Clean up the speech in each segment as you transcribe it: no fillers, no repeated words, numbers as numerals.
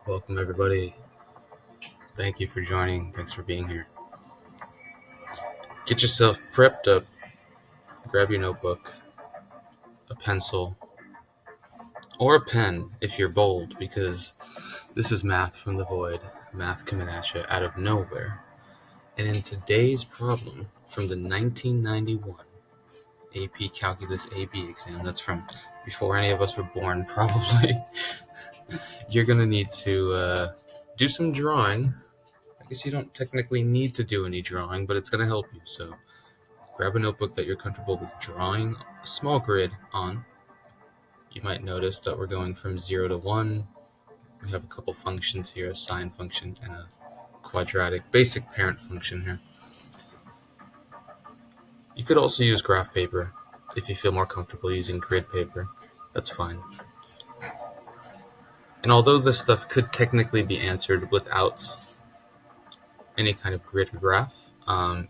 Welcome, everybody. Thank you for joining. Thanks for being here. Get yourself prepped up. Grab your notebook, a pencil, or a pen if you're bold, because this is math from the void, math coming at you out of nowhere. And in today's problem from the 1991 AP Calculus AB exam, that's from before any of us were born, probably, you're going to need to do some drawing. I guess you don't technically need to do any drawing, but it's going to help you. So grab a notebook that you're comfortable with drawing a small grid on. You might notice that we're going from 0 to 1. We have a couple functions here, a sine function and a quadratic basic parent function here. You could also use graph paper if you feel more comfortable using grid paper. That's fine. And although this stuff could technically be answered without any kind of grid or graph,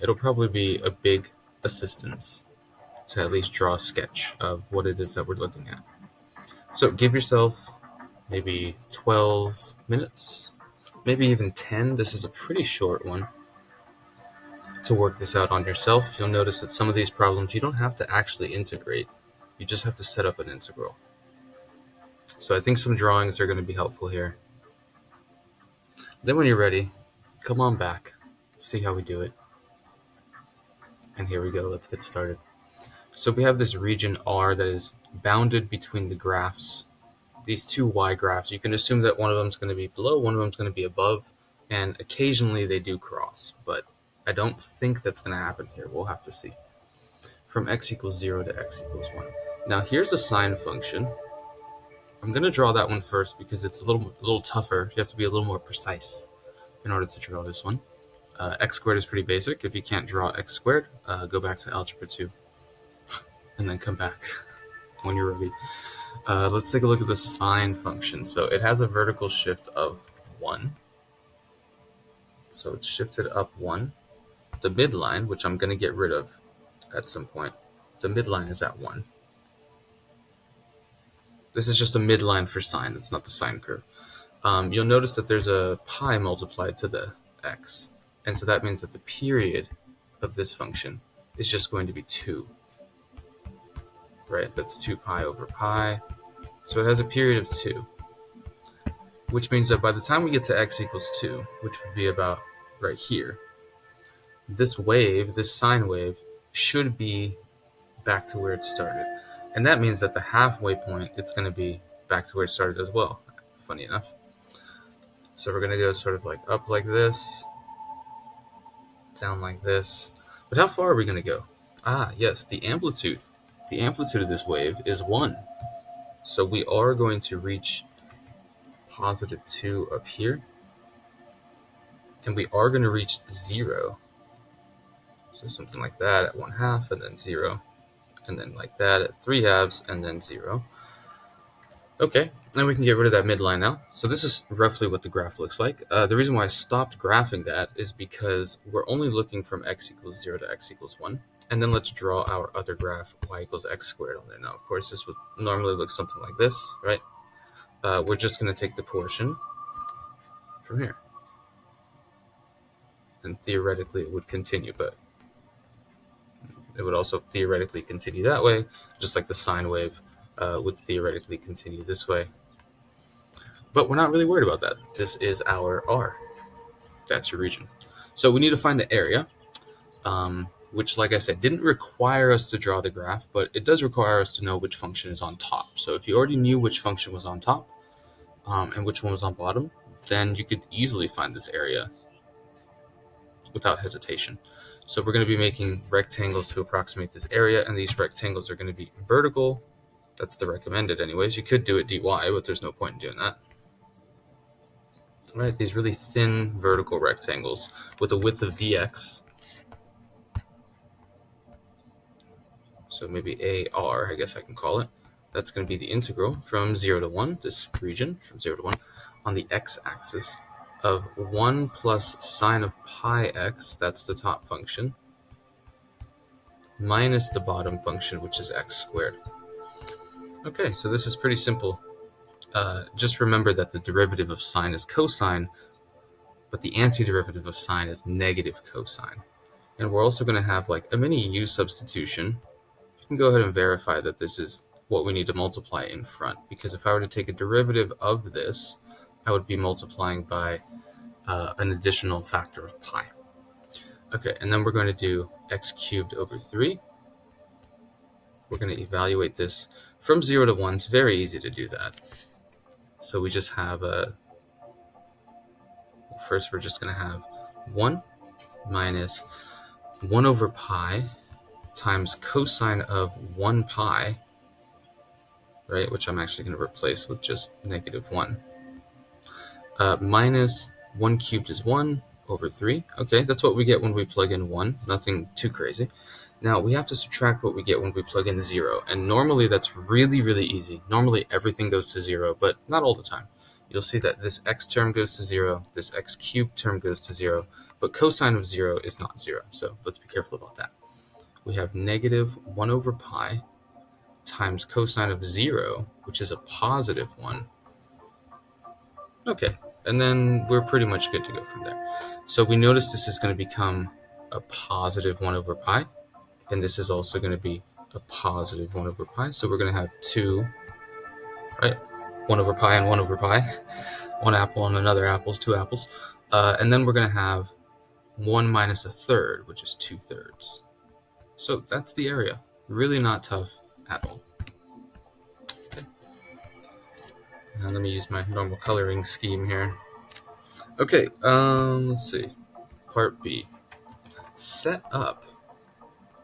it'll probably be a big assistance to at least draw a sketch of what it is that we're looking at. So give yourself maybe 12 minutes, maybe even 10. This is a pretty short one to work this out on yourself. You'll notice that some of these problems you don't have to actually integrate. You just have to set up an integral. So I think some drawings are going to be helpful here. Then when you're ready, come on back, see how we do it. And here we go, let's get started. So we have this region R that is bounded between the graphs, these two y graphs. You can assume that one of them is going to be below, one of them is going to be above, and occasionally they do cross, but I don't think that's going to happen here. We'll have to see. From x equals 0 to x equals 1. Now here's a sine function. I'm going to draw that one first because it's a little tougher. You have to be a little more precise in order to draw this one. X squared is pretty basic. If you can't draw x squared, go back to algebra 2 and then come back when you're ready. Let's take a look at the sine function. So it has a vertical shift of 1. So it's shifted up 1. The midline, which I'm going to get rid of at some point, the midline is at 1. This is just a midline for sine. It's not the sine curve. You'll notice that there's a pi multiplied to the x. And so that means that the period of this function is just going to be 2. Right? That's 2 pi over pi. So it has a period of 2. Which means that by the time we get to x equals 2, which would be about right here, this wave, this sine wave, should be back to where it started. And that means that the halfway point, it's going to be back to where it started as well, funny enough. So we're going to go sort of like up like this, down like this. But how far are we going to go? Yes, the amplitude. The amplitude of this wave is 1. So we are going to reach positive 2 up here. And we are going to reach 0. So something like that at 1/2 and then 0. And then like that at 3/2 and then 0. Okay, then we can get rid of that midline now. So this is roughly what the graph looks like. The reason why I stopped graphing that is because we're only looking from x equals 0 to x equals 1. And then let's draw our other graph, y equals x squared on there. Now, of course, this would normally look something like this, right? We're just going to take the portion from here. And theoretically, it would continue, but it would also theoretically continue that way, just like the sine wave would theoretically continue this way. But we're not really worried about that. This is our R. That's your region. So we need to find the area, which, like I said, didn't require us to draw the graph, but it does require us to know which function is on top. So if you already knew which function was on top and which one was on bottom, then you could easily find this area without hesitation. So we're going to be making rectangles to approximate this area, and these rectangles are going to be vertical. That's the recommended anyways. You could do it dy, but there's no point in doing that. Right, these really thin vertical rectangles with a width of dx. So maybe AR, I guess I can call it. That's going to be the integral from 0 to 1, this region from 0 to 1, on the x-axis of 1 plus sine of pi x, that's the top function, minus the bottom function, which is x squared. Okay, so this is pretty simple. just remember that the derivative of sine is cosine, but the antiderivative of sine is negative cosine. And we're also going to have like a mini u substitution. You can go ahead and verify that this is what we need to multiply in front, because if I were to take a derivative of this, I would be multiplying by an additional factor of pi. Okay, and then we're going to do x cubed over 3. We're going to evaluate this from 0 to 1. It's very easy to do that. So we just have first we're just going to have 1 minus 1 over pi times cosine of 1 pi, right, which I'm actually going to replace with just negative 1, minus 1 cubed is 1 over 3. Okay, that's what we get when we plug in 1. Nothing too crazy. Now we have to subtract what we get when we plug in 0, and normally that's really, really easy. Normally everything goes to 0, but not all the time. You'll see that this x term goes to 0, this x cubed term goes to 0, but cosine of 0 is not 0, so let's be careful about that. We have negative 1 over pi times cosine of 0, which is a positive 1. Okay, and then we're pretty much good to go from there. So we notice this is going to become a positive 1 over pi, and this is also going to be a positive 1 over pi. So we're going to have 2, right? 1 over pi and 1 over pi. One apple and another apple is 2 apples. And then we're going to have 1 minus a third, which is 2/3. So that's the area. Really not tough at all. Okay. Now let me use my normal coloring scheme here. Okay, let's see. Part B. Set up,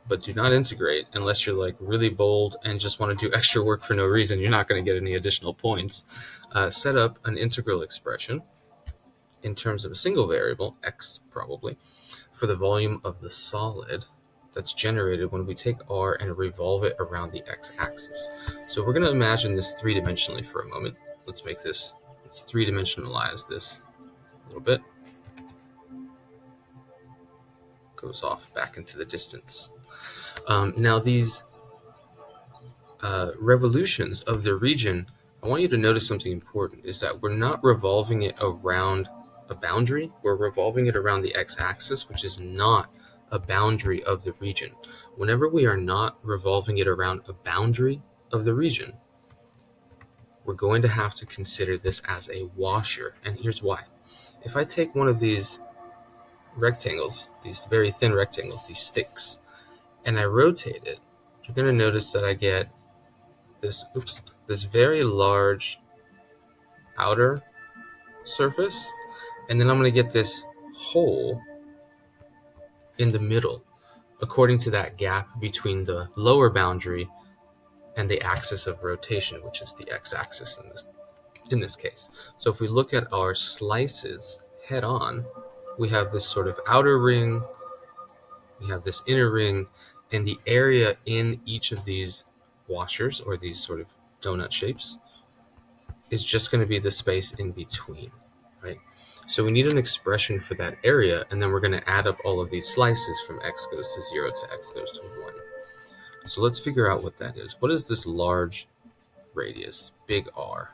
but do not integrate unless you're like really bold and just want to do extra work for no reason. You're not going to get any additional points. Set up an integral expression in terms of a single variable, x probably, for the volume of the solid that's generated when we take r and revolve it around the x-axis. So we're going to imagine this three-dimensionally for a moment. Let's three-dimensionalize this a little bit. Goes off back into the distance. Now these revolutions of the region, I want you to notice something important, is that we're not revolving it around a boundary, we're revolving it around the x-axis, which is not a boundary of the region. Whenever we are not revolving it around a boundary of the region, we're going to have to consider this as a washer, and here's why. If I take one of these rectangles, these very thin rectangles, these sticks, and I rotate it, you're going to notice that I get this very large outer surface, and then I'm going to get this hole in the middle, according to that gap between the lower boundary and the axis of rotation, which is the x-axis in this case. So if we look at our slices head on, we have this sort of outer ring, we have this inner ring, and the area in each of these washers, or these sort of donut shapes, is just going to be the space in between, right? So we need an expression for that area, and then we're going to add up all of these slices from x goes to 0 to x goes to 1. So let's figure out what that is. What is this large radius, big R?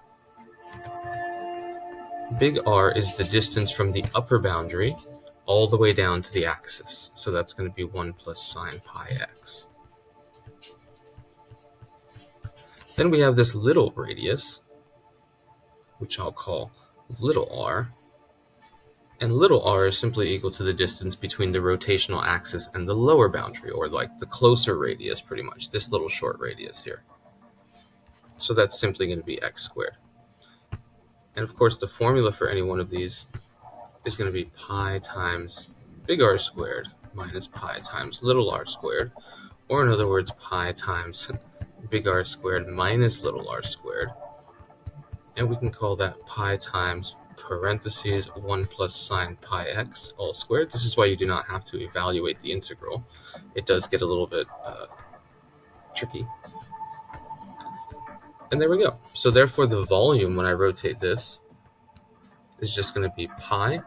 Big R is the distance from the upper boundary all the way down to the axis. So that's going to be 1 plus sine pi x. Then we have this little radius, which I'll call little r. And little r is simply equal to the distance between the rotational axis and the lower boundary, or like the closer radius pretty much, this little short radius here. So that's simply going to be x squared. And of course the formula for any one of these is going to be pi times big R squared minus pi times little r squared, or in other words, pi times big R squared minus little r squared. And we can call that pi times parentheses 1 plus sine pi x all squared. This is why you do not have to evaluate the integral. It does get a little bit tricky. And there we go. So therefore the volume, when I rotate this, is just going to be pi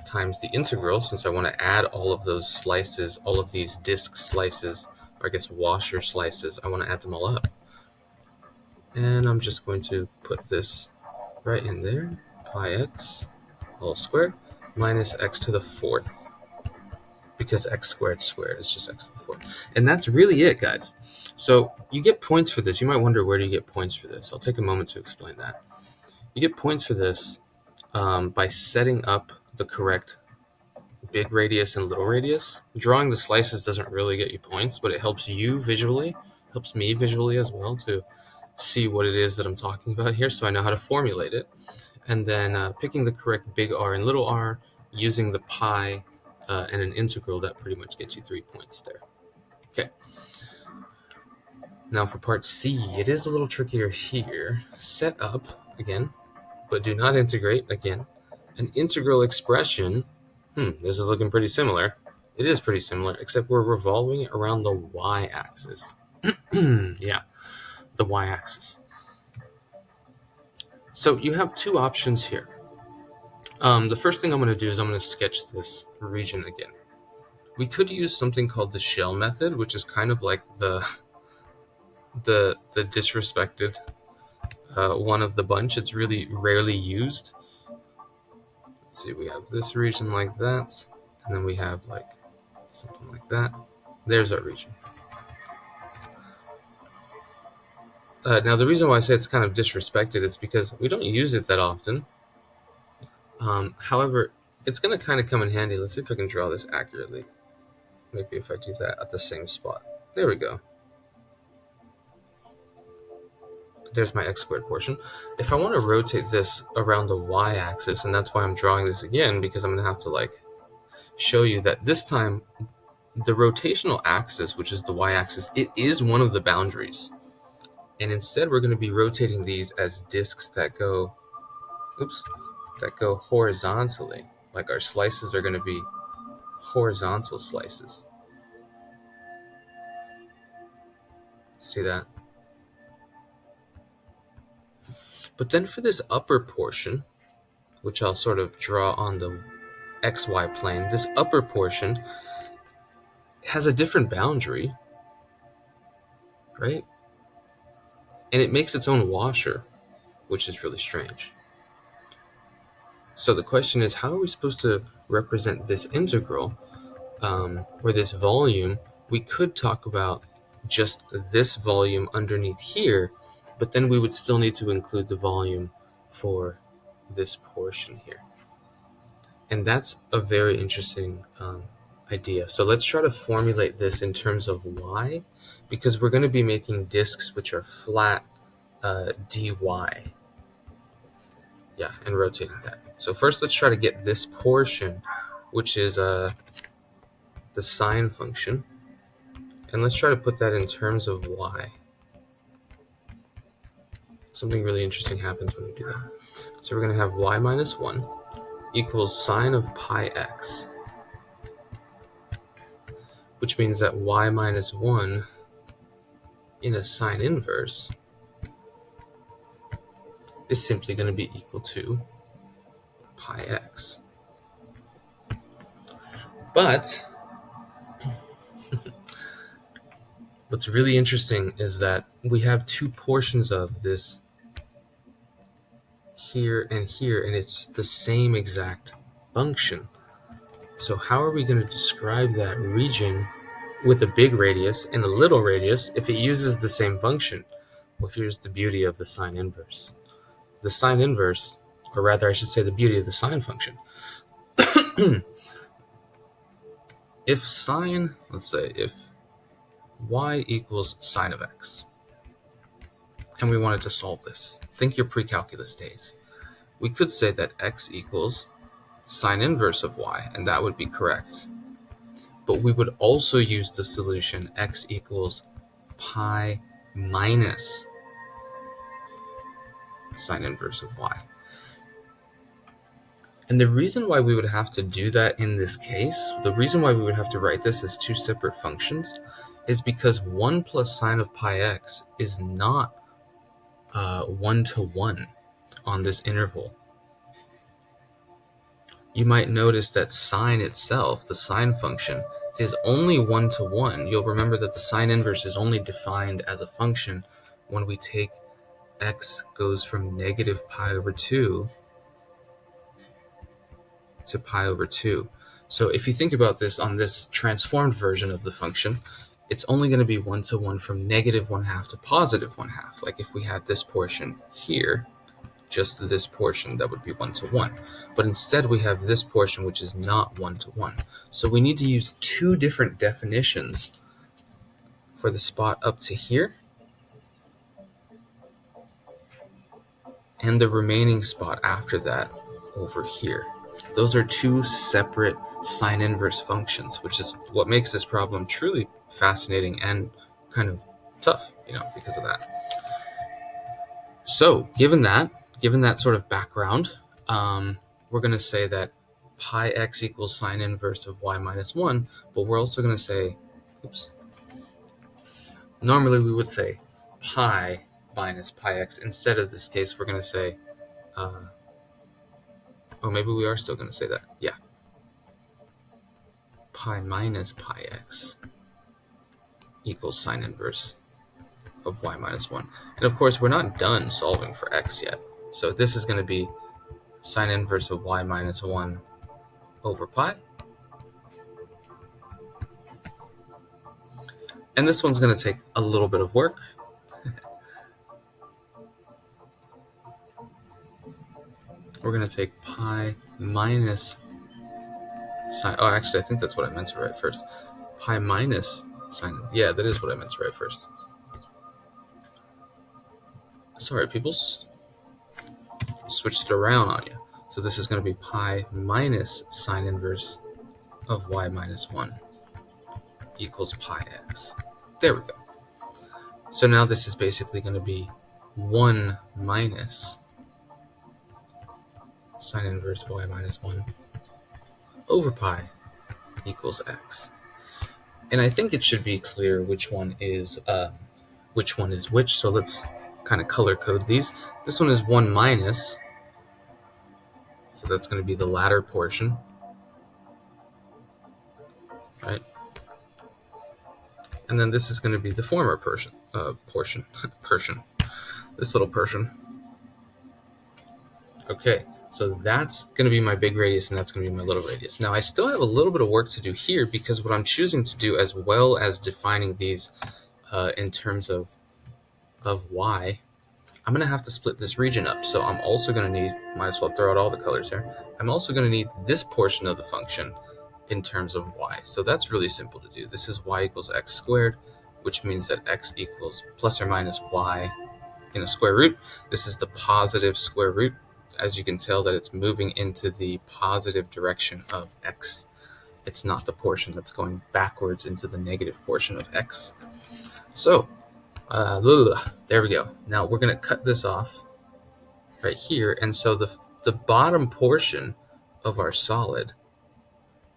times the integral, since I want to add all of those slices, all of these disc slices, or I guess washer slices, I want to add them all up. And I'm just going to put this right in there, pi x all squared minus x to the fourth, because x squared is just x to the fourth. And that's really it, guys. So you get points for this. You might wonder, where do you get points for this? I'll take a moment to explain that. You get points for this by setting up the correct big radius and little radius. Drawing the slices doesn't really get you points, but it helps you visually, helps me visually as well to see what it is that I'm talking about here, so I know how to formulate it. And then picking the correct big R and little r, using the pi and an integral, that pretty much gets you 3 points there. Okay. Now for part C, it is a little trickier here. Set up, again, but do not integrate, again, an integral expression. This is looking pretty similar. It is pretty similar, except we're revolving it around the y-axis. Yeah, the y-axis. So you have two options here. The first thing I'm going to do is I'm going to sketch this region again. We could use something called the shell method, which is kind of like the disrespected one of the bunch. It's really rarely used. Let's see, we have this region like that, and then we have like something like that. There's our region. Now the reason why I say it's kind of disrespected, it's because we don't use it that often. However, it's going to kind of come in handy. Let's see if I can draw this accurately. Maybe if I do that at the same spot. There we go. There's my x squared portion. If I want to rotate this around the y-axis, and that's why I'm drawing this again, because I'm going to have to like show you that this time the rotational axis, which is the y-axis, it is one of the boundaries. And instead we're going to be rotating these as disks that go horizontally. Like our slices are going to be horizontal slices. See that? But then for this upper portion, which I'll sort of draw on the xy plane, this upper portion has a different boundary, right? And it makes its own washer, which is really strange. So the question is, how are we supposed to represent this integral, or this volume? We could talk about just this volume underneath here, but then we would still need to include the volume for this portion here. And that's a very interesting idea. So let's try to formulate this in terms of y, because we're going to be making disks which are flat dy. Yeah, and rotating that. So first let's try to get this portion, which is the sine function, and let's try to put that in terms of y. Something really interesting happens when we do that. So we're going to have y minus 1 equals sine of pi x, which means that y minus 1 in a sine inverse is simply going to be equal to pi x. But what's really interesting is that we have two portions of this here, and it's the same exact function. So how are we going to describe that region with a big radius and a little radius if it uses the same function? Well, here's the beauty of the sine inverse. The sine inverse, or rather I should say the beauty of the sine function. If sine, let's say if y equals sine of x, and we wanted to solve this, think your precalculus days, we could say that x equals sine inverse of y, and that would be correct. But we would also use the solution x equals pi minus sine inverse of y. And the reason why we would have to do that in this case, the reason why we would have to write this as two separate functions, is because 1 plus sine of pi x is not 1-to-1 on this interval. You might notice that sine itself, the sine function, is only 1-to-1. You'll remember that the sine inverse is only defined as a function when we take x goes from negative pi over 2 to pi over 2. So if you think about this on this transformed version of the function, it's only going to be 1-to-1 from negative 1/2 to positive 1/2. Like if we had this portion here, just this portion, that would be 1-to-1. But instead we have this portion which is not 1-to-1. So we need to use two different definitions for the spot up to here and the remaining spot after that over here. Those are two separate sine inverse functions, which is what makes this problem truly fascinating and kind of tough, because of that. So given that sort of background, we're going to say that pi x equals sine inverse of y minus 1, but we're also going to say, normally we would say pi minus pi x. Instead of this case, we're going to say, maybe we are still going to say that. Yeah. Pi minus pi x equals sine inverse of y minus 1. And of course, we're not done solving for x yet. So this is going to be sine inverse of y minus 1 over pi. And this one's going to take a little bit of work. We're going to take pi minus sine. Oh, actually, I think that's what I meant to write first. Pi minus sine. Yeah, that is what I meant to write first. Sorry, people switched it around on you. So this is going to be pi minus sine inverse of y minus 1 equals pi x. There we go. So now this is basically going to be 1 minus sine inverse y minus 1 over pi equals x. And I think it should be clear which one is which. So let's kind of color code these. This one is 1 minus, so that's going to be the latter portion, right? And then this is going to be the former portion, this little portion. Okay, so that's going to be my big radius, and that's going to be my little radius. Now, I still have a little bit of work to do here, because what I'm choosing to do, as well as defining these in terms of y, I'm going to have to split this region up. So I'm also going to need, might as well throw out all the colors here, I'm also going to need this portion of the function in terms of y. So that's really simple to do. This is y equals x squared, which means that x equals plus or minus y in a square root. This is the positive square root. As you can tell, that it's moving into the positive direction of x. It's not the portion that's going backwards into the negative portion of x. So there we go. Now we're going to cut this off right here. And so the bottom portion of our solid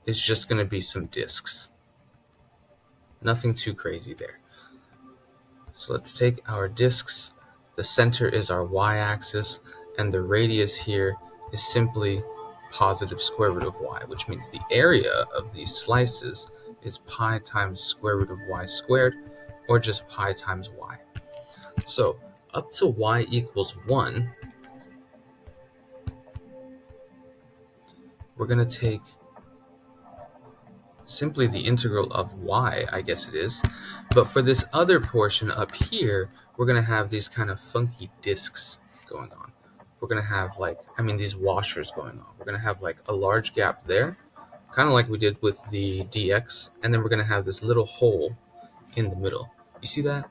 is just going to be some disks. Nothing too crazy there. So let's take our disks. The center is our y-axis, and the radius here is simply positive square root of y, which means the area of these slices is pi times square root of y squared, or just pi times y. So up to y equals 1, we're going to take simply the integral of y, I guess it is. But for this other portion up here, we're going to have these kind of funky disks going on. We're going to have these washers going on. We're going to have a large gap there, kind of like we did with the dx, and then we're going to have this little hole in the middle. You see that?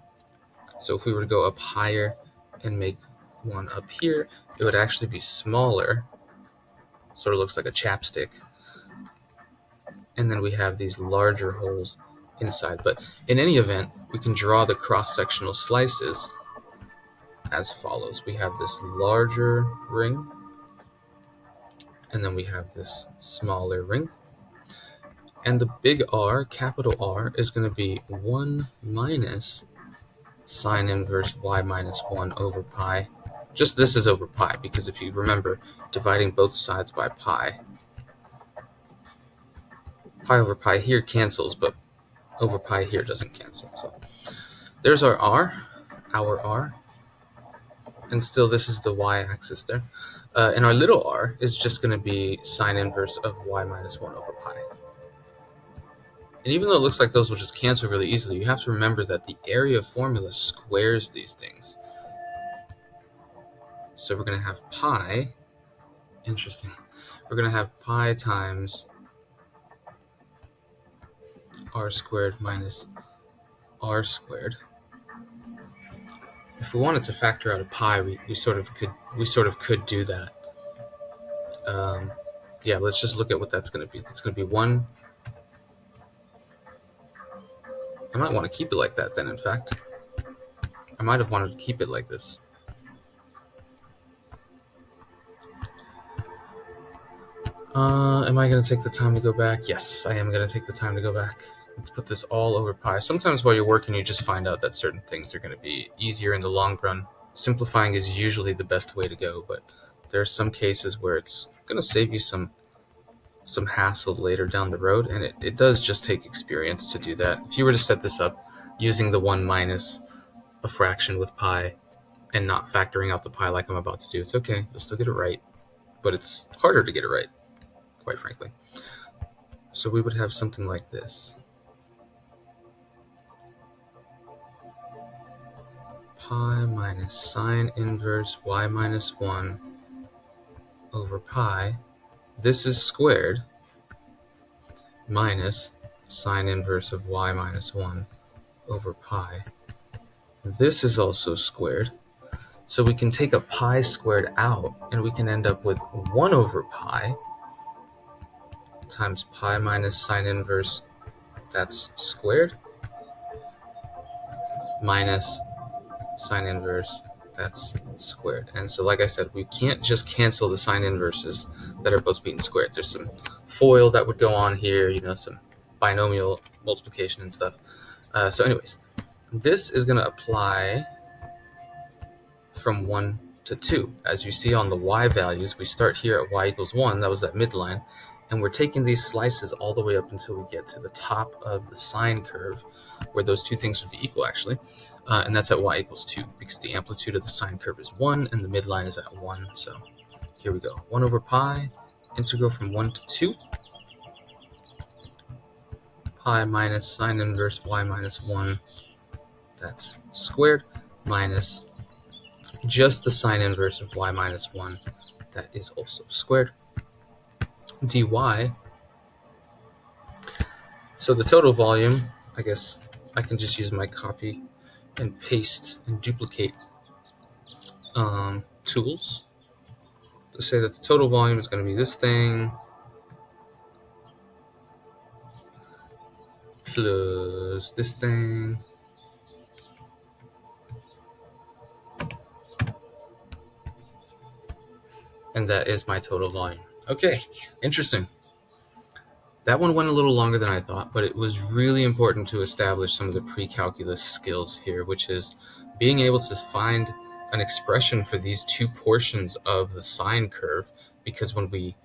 So if we were to go up higher and make one up here, it would actually be smaller. Sort of looks like a chapstick. And then we have these larger holes inside. But in any event, we can draw the cross-sectional slices as follows. We have this larger ring, and then we have this smaller ring. And the big R, capital R, is going to be 1 minus sine inverse y minus 1 over pi. Just this is over pi, because if you remember, dividing both sides by pi over pi here cancels, but over pi here doesn't cancel. So there's our R. and still this is the y-axis there. And our little r is just going to be sine inverse of y minus 1 over pi. And even though it looks like those will just cancel really easily, you have to remember that the area formula squares these things. So we're going to have pi, interesting, we're going to have pi times r squared minus r squared. If we wanted to factor out a pi, we sort of could do that. Yeah, let's just look at what that's going to be. It's going to be 1. I might want to keep it like that then, in fact. I might have wanted to keep it like this. Am I going to take the time to go back? Yes, I am going to take the time to go back. Let's put this all over pi. Sometimes while you're working, you just find out that certain things are going to be easier in the long run. Simplifying is usually the best way to go, but there are some cases where it's going to save you some hassle later down the road, and it does just take experience to do that. If you were to set this up using the 1 minus a fraction with pi and not factoring out the pi like I'm about to do, it's okay. You'll still get it right, but it's harder to get it right, quite frankly. So we would have something like this. Pi minus sine inverse y minus 1 over pi. This is squared minus sine inverse of y minus 1 over pi. This is also squared. So we can take a pi squared out, and we can end up with 1 over pi times pi minus sine inverse, that's squared, minus sine inverse, that's squared. And so, like I said, we can't just cancel the sine inverses that are both being squared. There's some FOIL that would go on here, some binomial multiplication and stuff. So anyways, this is going to apply from 1 to 2. As you see on the y values, we start here at y equals 1. That was that midline. And we're taking these slices all the way up until we get to the top of the sine curve, where those two things would be equal, actually. And that's at y equals 2, because the amplitude of the sine curve is 1, and the midline is at 1. So here we go. 1 over pi, integral from 1 to 2. Pi minus sine inverse y minus 1, that's squared, minus just the sine inverse of y minus 1, that is also squared, dy. So the total volume, I guess I can just use my copy and paste and duplicate tools to say that the total volume is going to be this thing plus this thing and that is my total volume. Okay, interesting. That one went a little longer than I thought, but it was really important to establish some of the precalculus skills here, which is being able to find an expression for these two portions of the sine curve, because when we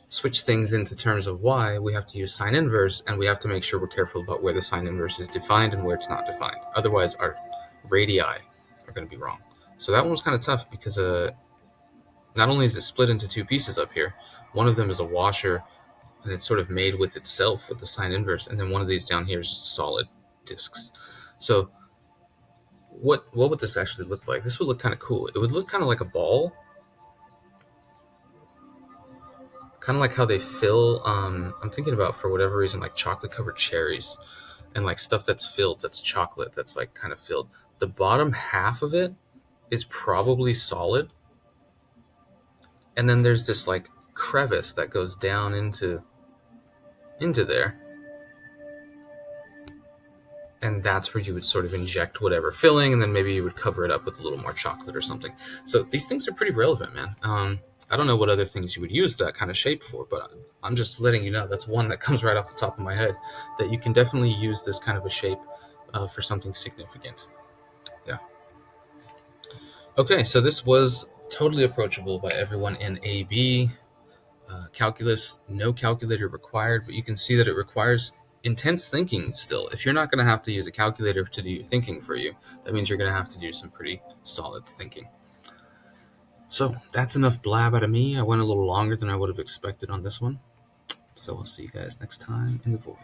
switch things into terms of y, we have to use sine inverse, and we have to make sure we're careful about where the sine inverse is defined and where it's not defined. Otherwise, our radii are going to be wrong. So that one was kind of tough because not only is it split into two pieces up here, one of them is a washer, and it's sort of made with itself with the sine inverse, and then one of these down here is just solid discs. So what would this actually look like? This would look kind of cool. It would look kind of like a ball, kind of like how they fill, I'm thinking about, for whatever reason, like chocolate covered cherries and like stuff that's filled, that's chocolate, that's like kind of filled. The bottom half of it is probably solid, and then there's this like crevice that goes down into there, and that's where you would sort of inject whatever filling, and then maybe you would cover it up with a little more chocolate or something. So these things are pretty relevant, man. I don't know what other things you would use that kind of shape for, but I'm just letting you know that's one that comes right off the top of my head, that you can definitely use this kind of a shape for something significant. Yeah. Okay, so this was totally approachable by everyone in AB. Calculus, no calculator required, but you can see that it requires intense thinking still. If you're not going to have to use a calculator to do your thinking for you, that means you're going to have to do some pretty solid thinking. So that's enough blab out of me. I went a little longer than I would have expected on this one. So I'll see you guys next time in the void.